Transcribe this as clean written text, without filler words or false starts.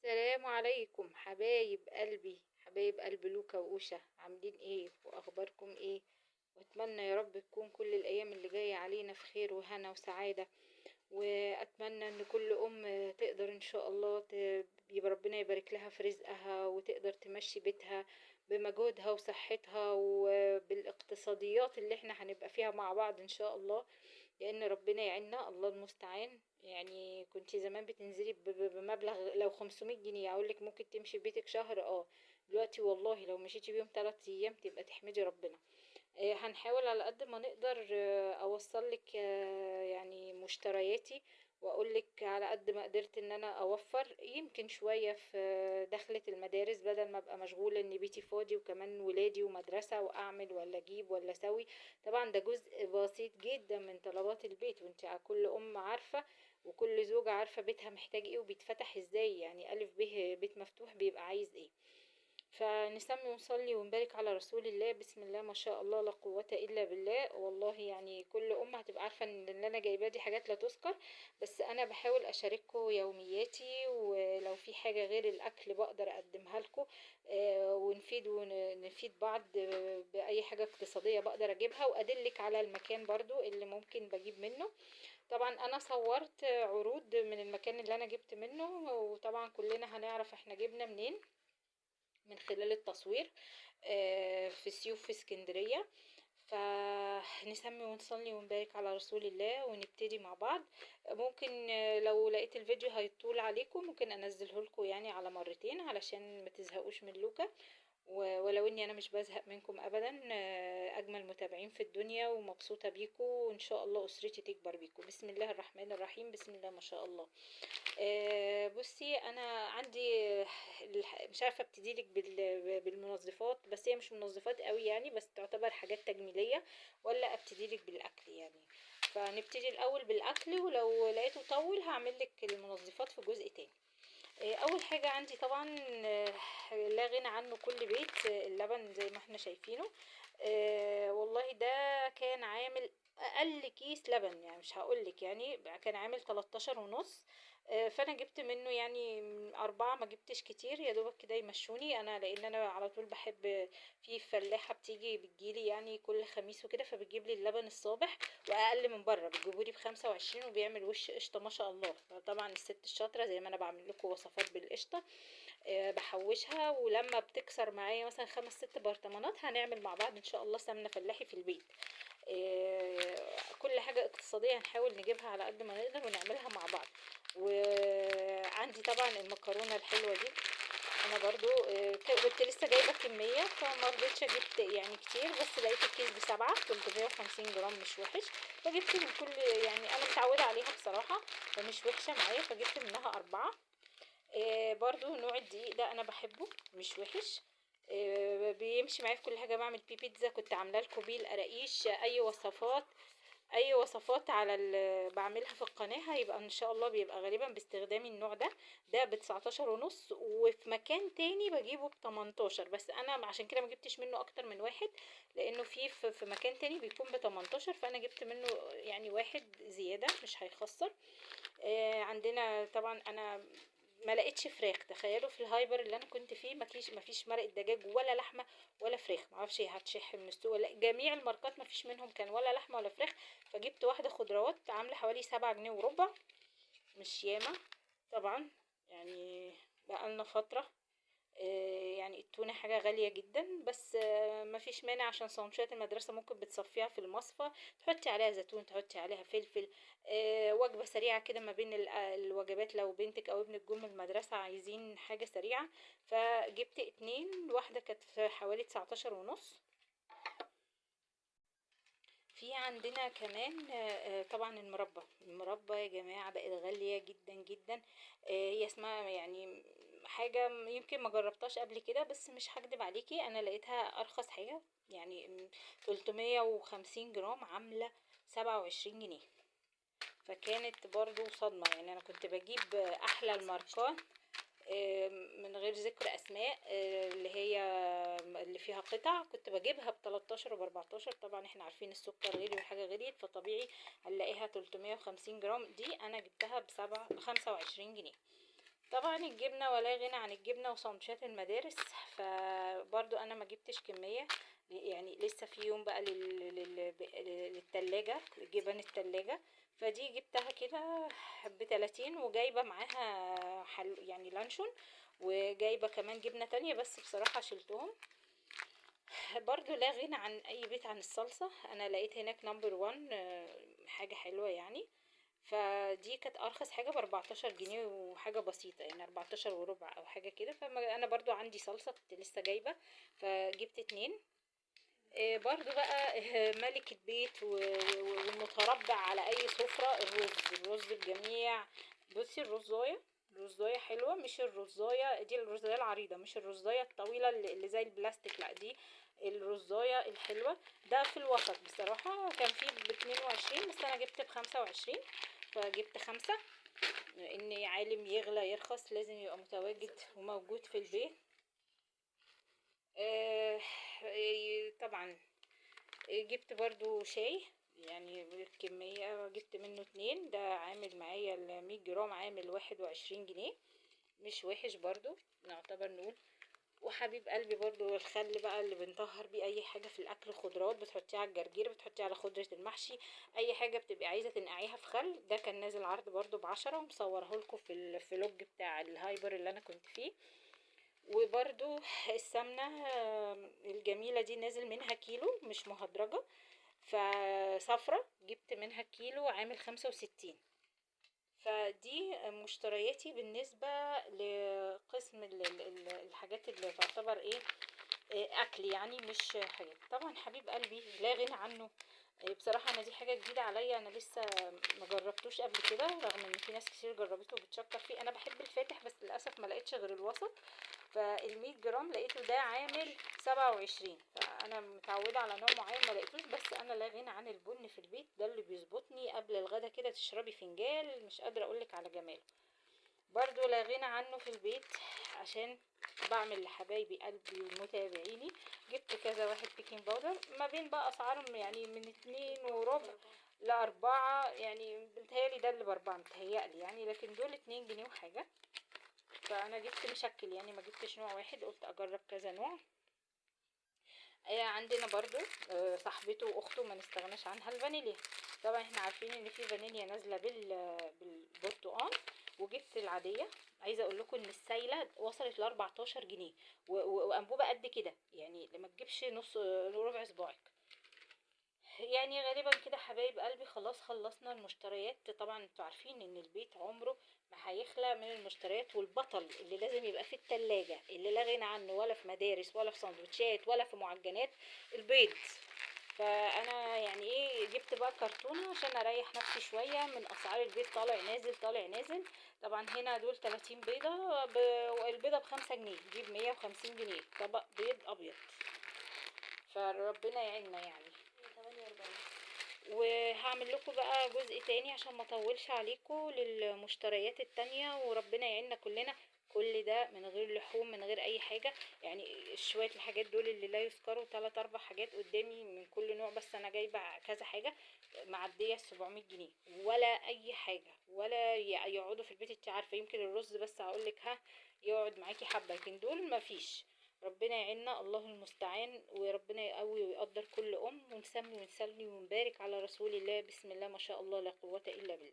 السلام عليكم حبايب قلبي، حبايب قلب لوكا وأوشا، عاملين ايه واخباركم ايه؟ واتمنى يا رب تكون كل الايام اللي جاية علينا في خير وهنا وسعادة. واتمنى ان كل ام تقدر ان شاء الله يبقى ربنا يبارك لها في رزقها وتقدر تمشي بيتها بمجهودها وصحتها وبالاقتصاديات اللي احنا هنبقى فيها مع بعض ان شاء الله. لان ربنا يعيننا، الله المستعان. يعني كنتي زمان بتنزلي بمبلغ لو 500 جنيه اقولك ممكن تمشي في بيتك شهر. دلوقتي والله لو مشيتي بيهم 3 ايام تبقى تحمدي ربنا. هنحاول على قد ما نقدر اوصل لك يعني مشترياتي، واقول لك على قد ما قدرت ان انا اوفر يمكن شوية في دخلة المدارس، بدل ما ابقى مشغولة ان بيتي فاضي وكمان ولادي ومدرسة واعمل ولا اجيب ولا اسوي. طبعا ده جزء بسيط جدا من طلبات البيت، وانت كل ام عارفة وكل زوجة عارفة بيتها محتاج ايه وبيتفتح ازاي، يعني الف به بيت مفتوح بيبقى عايز ايه. فنسمي ونصلي ونبارك على رسول الله، بسم الله ما شاء الله لا قوة إلا بالله. والله يعني كل أم هتبقى عارفة ان اللي انا جايباه دي حاجات لا تذكر، بس انا بحاول اشارككم يومياتي، ولو في حاجة غير الاكل بقدر اقدمها لكم. ونفيد ونفيد بعض بأي حاجة اقتصادية بقدر اجيبها، وادلك على المكان برضو اللي ممكن بجيب منه. طبعا انا صورت عروض من المكان اللي انا جبت منه، وطبعا كلنا هنعرف احنا جبنا منين من خلال التصوير. في سيوف في اسكندرية. فنسمي ونصلي ونبارك على رسول الله ونبتدي مع بعض. ممكن لو لقيت الفيديو هيطول عليكم ممكن انزله لكم يعني على مرتين علشان ما تزهقوش من لوكا. ولو اني انا مش بزهق منكم ابدا، اجمل متابعين في الدنيا ومبسوطة بيكم، وان شاء الله اسرتي تكبر بيكم. بسم الله الرحمن الرحيم، بسم الله ما شاء الله. بصي انا عندي مش عارفه ابتدي لك بالمنظفات، بس هي مش منظفات قوي يعني، بس تعتبر حاجات تجميليه، ولا ابتدي لك بالاكل يعني. فنبتدي الاول بالاكل، ولو لقيته طول هعمل لك المنظفات في جزء تاني. اول حاجه عندي طبعا لا غنى عنه كل بيت، اللبن زي ما احنا شايفينه. والله ده كان عامل اقل كيس لبن، يعني مش هقولك، يعني كان عامل 13 ونص. فانا جبت منه يعني 4، ما جبتش كتير يا دوبك كده يمشوني انا، لان انا على طول بحب. في فلاحة بتجيلي يعني كل خميس وكده، فبتجيب لي اللبن الصابح واقل من بره بتجيبولي ب25، وبيعمل وش قشطه ما شاء الله. طبعا الست الشاطره زي ما انا بعمل لكم وصفات بالقشطه، بحوشها، ولما بتكسر معايا مثلا 5 6 برطمانات هنعمل مع بعض ان شاء الله سمنه فلاحي في البيت. كل حاجه اقتصاديه هنحاول نجيبها على قد ما نقدر ونعملها مع بعض. وعندي طبعا المكرونه الحلوه دي، انا برضو كنت لسه جايبه كميه فما رضيتش اجيب يعني كتير، بس لقيت الكيس ب7 350 جرام مش وحش. فجبت من كل، يعني انا متعوده عليها بصراحه، فمش وحشه معايا، فجبت منها 4. برضو نوع الدقيق ده انا بحبه مش وحش. بيمشي معايا في كل حاجه، بعمل بيه بيتزا، كنت عامله لكم بيه القراقيش، اي وصفات على بعملها في القناه هيبقى ان شاء الله بيبقى غالبا باستخدامي النوع ده. ده ب19 ونص، وفي مكان تاني بجيبه ب18، بس انا عشان كده ما جبتش منه اكتر من واحد، لانه في مكان تاني بيكون ب18، فانا جبت منه يعني واحد زياده مش هيخسر. عندنا طبعا انا ما لقيتش فراخ، تخيلوا في الهايبر اللي انا كنت فيه ما فيش مرقه دجاج ولا لحمه ولا فراخ، ما اعرفش هي هتشح من السوق ولا جميع الماركات ما فيش منهم كان ولا لحمه ولا فراخ. فجبت واحده خضروات عامله حوالي 7 جنيه وربع، مش ياما طبعا، يعني بقالنا فتره. يعني التونة حاجة غالية جدا، بس مفيش مانع عشان سندوتشات المدرسة ممكن بتصفيها في المصفى، تحطي عليها زيتون، تحطي عليها فلفل. وجبة سريعة كده ما بين الوجبات، لو بنتك او ابنك جم من المدرسة عايزين حاجة سريعة. فجبت 2، واحدة كانت في حوالي 19 ونص. في عندنا كمان طبعا المربى يا جماعة بقت غالية جدا جدا. هي اسمها يعني حاجة يمكن ما جربتهاش قبل كده، بس مش هكدب عليكي انا لقيتها ارخص حاجة، يعني 350 جرام عاملة 27 جنيه. فكانت برضو صدمة، يعني انا كنت بجيب احلى الماركات، من غير ذكر اسماء، اللي هي اللي فيها قطع كنت بجيبها ب13 و14. طبعا احنا عارفين السكر غلي والحاجه غليت، فطبيعي هنلاقيها 350 جرام، دي انا جبتها ب25 جنيه. طبعا الجبنة ولا غنى عن الجبنة وسندوتشات المدارس. فبرضو انا ما جبتش كمية، يعني لسه في يوم بقى للتلاجة، جبن التلاجة. فدي جبتها كده ب30، وجايبة معاها يعني لانشون، وجايبة كمان جبنة تانية، بس بصراحة شلتهم. برضو لا غنى عن اي بيت عن الصلصة. انا لقيت هناك نمبر 1 حاجة حلوة يعني. فدي كانت ارخص حاجة ب14 جنيه وحاجة بسيطة، يعني 14 وربع او حاجة كده. فانا برضو عندي صلصة كنت لسه جايبة، فجبت 2. برضو بقى ملكة بيت والمتربع على اي سفرة، الرز بجميع. بصي الرزاية حلوة، مش الرزاية دي، الرزاية العريضة، مش الرزاية الطويلة اللي زي البلاستيك، لا دي الرزاية الحلوة. ده في الوسط بصراحة، كان فيه ب22 بس انا جبت ب25، فجبت 5. ان عالم يغلى يرخص لازم يبقى متواجد وموجود في البيت. طبعا جبت برضو شاي، يعني كمية جبت منه 2، ده عامل معايا 100 جرام عامل 21 جنيه، مش وحش برضو نعتبر نقول. وحبيب قلبي برضو الخل بقى اللي بنطهر بيه اي حاجة في الاكل، خضروات بتحطيها على الجرجير، بتحطيها على خضرة المحشي، اي حاجة بتبقى عايزة تنقعيها في خل. ده كان نازل عرض برضو ب10، ومصوره لكم في الفلوج بتاع الهايبر اللي انا كنت فيه. وبرضو السمنة الجميلة دي نازل منها كيلو مش مهدرجة، فصفرة جبت منها كيلو عامل 65. فدي مشترياتي بالنسبة لقسم الحاجات اللي تعتبر ايه، اكل يعني، مش حاجات. طبعا حبيب قلبي لا غنى عنه. بصراحة انا دي حاجة جديدة عليا، انا لسه ما جربتوش قبل كده، رغم ان في ناس كتير جربته وبتشكر فيه. انا بحب الفاتح بس للاسف ما لقيتش غير الوسط. فال100 جرام لقيته ده عامل 27، فانا متعودة على نوع معين ما لقيتوش. بس انا لا غنى عن البن في البيت، ده اللي بيظبطني قبل الغدا كده تشربي فنجان مش قادرة اقولك على جماله. برضو لا غنى عنه في البيت، عشان بعمل لحبايبي قلبي ومتابعيني. جبت كذا واحد بيكنج باودر، ما بين بقى اسعارهم يعني من 2 وربع ل4، يعني بتهيألي ده اللي ب4 متهيألي يعني، لكن دول 2 جنيه وحاجة. فانا جبت مشكل يعني، ما جبتش نوع واحد، قلت اجرب كذا نوع. عندنا برضو صاحبته واخته ما نستغناش عنها، الفانيليا. طبعا احنا عارفين ان في فانيليا نازله بالبرتقال، وجبت العاديه. عايزه اقول لكم ان السايله وصلت ل14 جنيه، وانبوبه قد كده، يعني لما تجيبش نص ربع صباعك. يعني غالبا كده حبايب قلبي خلاص خلصنا المشتريات. طبعا انتوا عارفين ان البيت عمره ما هيخلى من المشتريات، والبطل اللي لازم يبقى في التلاجة اللي لا غنى عنه، ولا في مدارس ولا في سندوتشات ولا في معجنات، البيض. فانا يعني ايه، جبت بقى كرتونة عشان اريح نفسي شوية من اسعار البيض، طالع نازل طالع نازل. طبعا هنا دول 30 بيضة والبيضة ب5 جنيه، دي ب150 جنيه طبق بيض ابيض. فربنا يعيننا يعني. وهعمل لكم بقى جزء تاني عشان ما اطولش عليكم للمشتريات التانية، وربنا يعيننا كلنا. كل ده من غير لحوم، من غير اي حاجة يعني. شوية الحاجات دول اللي لا يذكروا، 3 4 حاجات قدامي من كل نوع، بس انا جايبة كذا حاجة معدية 700 جنيه، ولا اي حاجة، ولا يقعدوا في البيت. انت عارفة يمكن الرز بس هقولك يقعد معاكي حبة، لكن دول مفيش. ربنا يعيننا، الله المستعان، وربنا يقوي ويقدر كل ونسمي ونسلي ونبارك على رسول الله. بسم الله ما شاء الله لا قوة الا بالله.